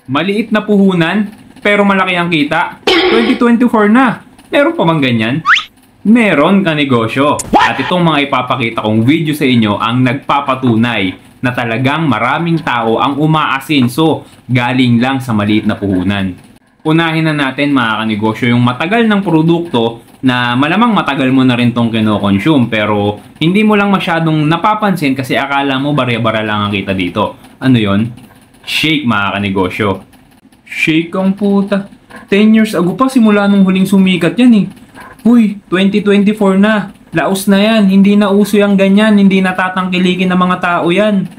Maliit na puhunan, pero malaki ang kita. 2024 na. Meron pa bang ganyan? Meron ka negosyo. At itong mga ipapakita kong video sa inyo ang nagpapatunay na talagang maraming tao ang umaasenso galing lang sa maliit na puhunan. Unahin na natin mga kanegosyo yung matagal ng produkto na malamang matagal mo na rin tong kino-consume pero hindi mo lang masyadong napapansin kasi akala mo barya-bara lang ang kita dito. Ano yon? Shake mga kanegosyo. Shake ang puta. 10 years ago pa simula nung huling sumikat yan eh. Huy, 2024 na. Laos na yan. Hindi na uso yung ganyan. Hindi natatangkilikin ng mga tao yan.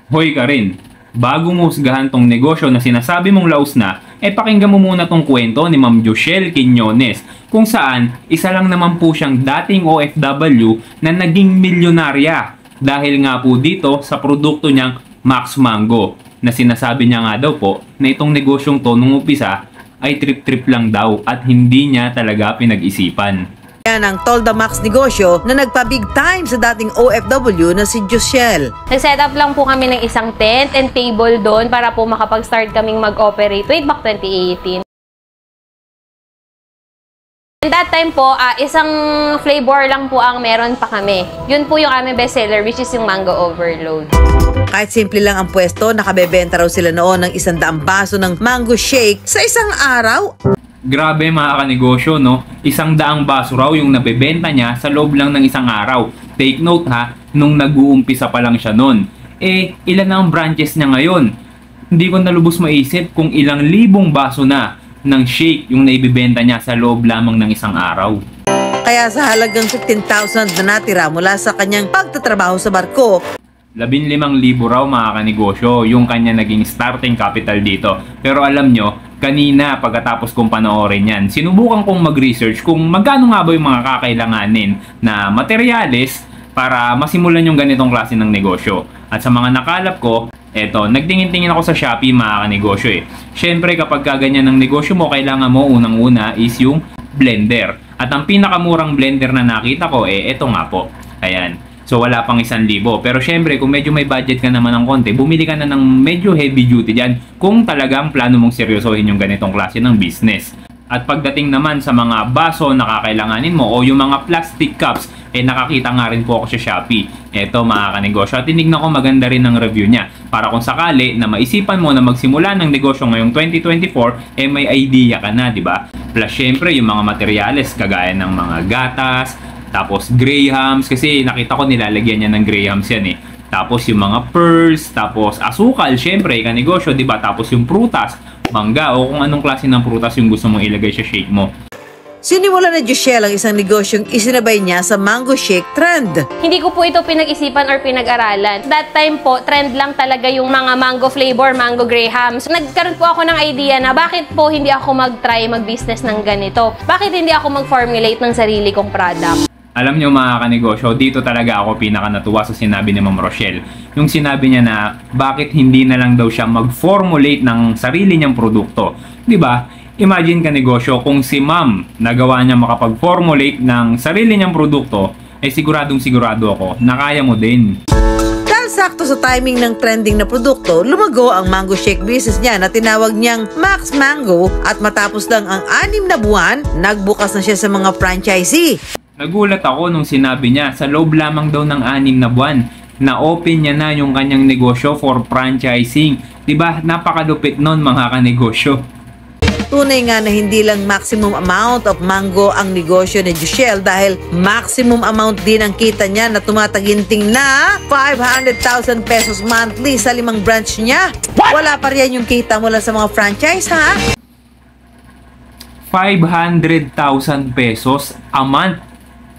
Hoy ka rin. Bago mo husgahan tong negosyo na sinasabi mong laos na, pakinggan mo muna tong kwento ni Ma'am Joshelle Quiñones kung saan isa lang naman po siyang dating OFW na naging milyonarya dahil nga po dito sa produkto niyang Max Mango na sinasabi niya nga daw po na itong negosyong to nung umpisa ay trip-trip lang daw at hindi niya talaga pinag-isipan. Yan ang Tolda Max negosyo na nagpa-big time sa dating OFW na si Joshelle. Nag-set up lang po kami ng isang tent and table doon para po makapag-start kaming mag-operate way back 2018. And that time po, isang flavor lang po ang meron pa kami. Yun po yung aming bestseller which is yung Mango Overload. Kahit simple lang ang pwesto, nakabebenta raw sila noon ng 100 baso ng mango shake sa isang araw. Grabe mga kanegosyo, no? 100 baso raw yung nabebenta niya sa loob lang ng isang araw. Take note ha, nung nag-uumpisa pa lang siya noon. Ilan na ang branches niya ngayon? Hindi ko nalubos maisip kung ilang libong baso na ng shake yung naibibenta niya sa loob lamang ng isang araw. Kaya sa halagang 15,000 na natira mula sa kanyang pagtatrabaho sa barko, 15,000 raw mga kanegosyo yung kanya naging starting capital dito. Pero alam nyo, kanina pagkatapos kong panoorin yan, sinubukan kong mag-research kung magkano nga ba yung mga kakailanganin na materyales para masimulan yung ganitong klase ng negosyo. At sa mga nakalap ko, eto, nagtingin-tingin ako sa Shopee mga kanegosyo eh. Syempre kapag ganyan ng negosyo mo, kailangan mo unang-una is yung blender. At ang pinakamurang blender na nakita ko eto nga po. Ayan. So wala pang 1,000. Pero syempre kung medyo may budget ka naman ng konti, bumili ka na ng medyo heavy duty dyan kung talagang plano mong seryosohin yung ganitong klase ng business. At pagdating naman sa mga baso na kakailanganin mo o yung mga plastic cups, nakakita nga rin po ako sa Shopee. Eto mga kanegosyo, at tinignan ko maganda rin ang review niya. Para kung sakali na maisipan mo na magsimula ng negosyo ngayong 2024, may idea ka na, di ba? Plus syempre yung mga materyales kagaya ng mga gatas, tapos grahams, kasi nakita ko nilalagyan niya ng grahams yan eh. Tapos yung mga pearls, tapos asukal, syempre, kanegosyo, di ba? Tapos yung prutas, mangga, o kung anong klase ng prutas yung gusto mong ilagay sa shake mo. Sinimula na Joshelle ang isang negosyong isinabay niya sa mango shake trend. Hindi ko po ito pinag-isipan or pinag-aralan. That time po, trend lang talaga yung mga mango flavor, mango grahams. Nagkaroon po ako ng idea na bakit po hindi ako mag-try mag-business ng ganito? Bakit hindi ako mag-formulate ng sarili kong product? Alam nyo mga kanegosyo, dito talaga ako pinaka natuwa sa sinabi ni Ma'am Rochelle. Yung sinabi niya na bakit hindi na lang daw siya mag-formulate ng sarili niyang produkto. Di ba? Imagine kanegosyo kung si Ma'am nagawa niya makapag-formulate ng sarili niyang produkto, siguradong sigurado ako na kaya mo din. Dahil sakto sa timing ng trending na produkto, lumago ang mango shake business niya na tinawag niyang Max Mango at matapos lang ang 6 na buwan, nagbukas na siya sa mga franchisee. Nagulat ako nung sinabi niya sa loob lamang daw ng 6 na buwan na open niya na yung kanyang negosyo for franchising. Diba? Napakalupit nun mga kanegosyo. Tunay nga na hindi lang maximum amount of mango ang negosyo ni Joshelle dahil maximum amount din ang kita niya na tumataginting na 500,000 pesos monthly sa 5 branch niya. Wala pa riyan yung kita mula sa mga franchise ha? 500,000 pesos a month.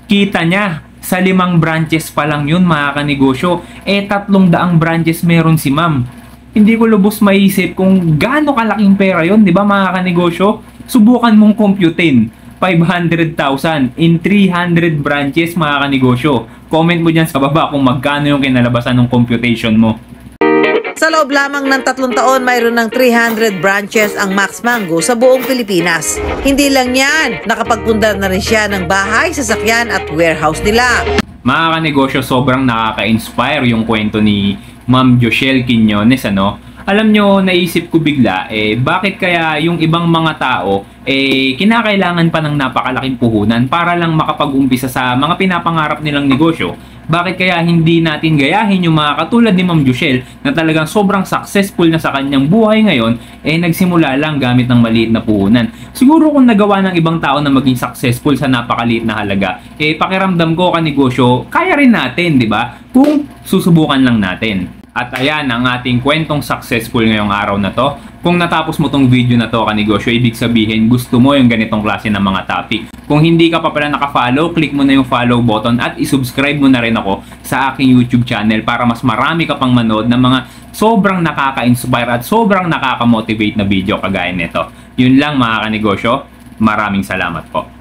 Kita niya sa 5 branches pa lang yun mga kanegosyo. 300 branches meron si Ma'am. Hindi ko lubos maisip kung gaano kalaking pera yun, di ba mga kanegosyo? Subukan mong computein. 500,000 in 300 branches mga kanegosyo. Comment mo dyan sa baba kung magkano yung kinalabasan ng computation mo. Sa loob lamang ng 3 taon, mayroon ng 300 branches ang Max Mango sa buong Pilipinas. Hindi lang yan, nakapagpundar na rin siya ng bahay, sasakyan at warehouse nila. Mga kanegosyo, sobrang nakaka-inspire yung kwento ni Ma'am Joshelle Quiñones, ano? alam nyo, naisip ko bigla, bakit kaya yung ibang mga tao, kinakailangan pa ng napakalaking puhunan para lang makapag-umpisa sa mga pinapangarap nilang negosyo? Bakit kaya hindi natin gayahin yung mga katulad ni Ma'am Joshelle na talagang sobrang successful na sa kanyang buhay ngayon, nagsimula lang gamit ng maliit na puhunan? Siguro kung nagawa ng ibang tao na maging successful sa napakaliit na halaga, pakiramdam ko kanegosyo, kaya rin natin, di ba? Kung susubukan lang natin. At ayan ang ating kwentong successful ngayong araw na to. Kung natapos mo tong video na to kanegosyo, ibig sabihin gusto mo yung ganitong klase ng mga topic. Kung hindi ka pa pala naka-follow, click mo na yung follow button at isubscribe mo na rin ako sa aking YouTube channel para mas marami ka pang manood ng mga sobrang nakaka-inspire at sobrang nakaka-motivate na video kagaya nito. Yun lang mga kanegosyo, maraming salamat po.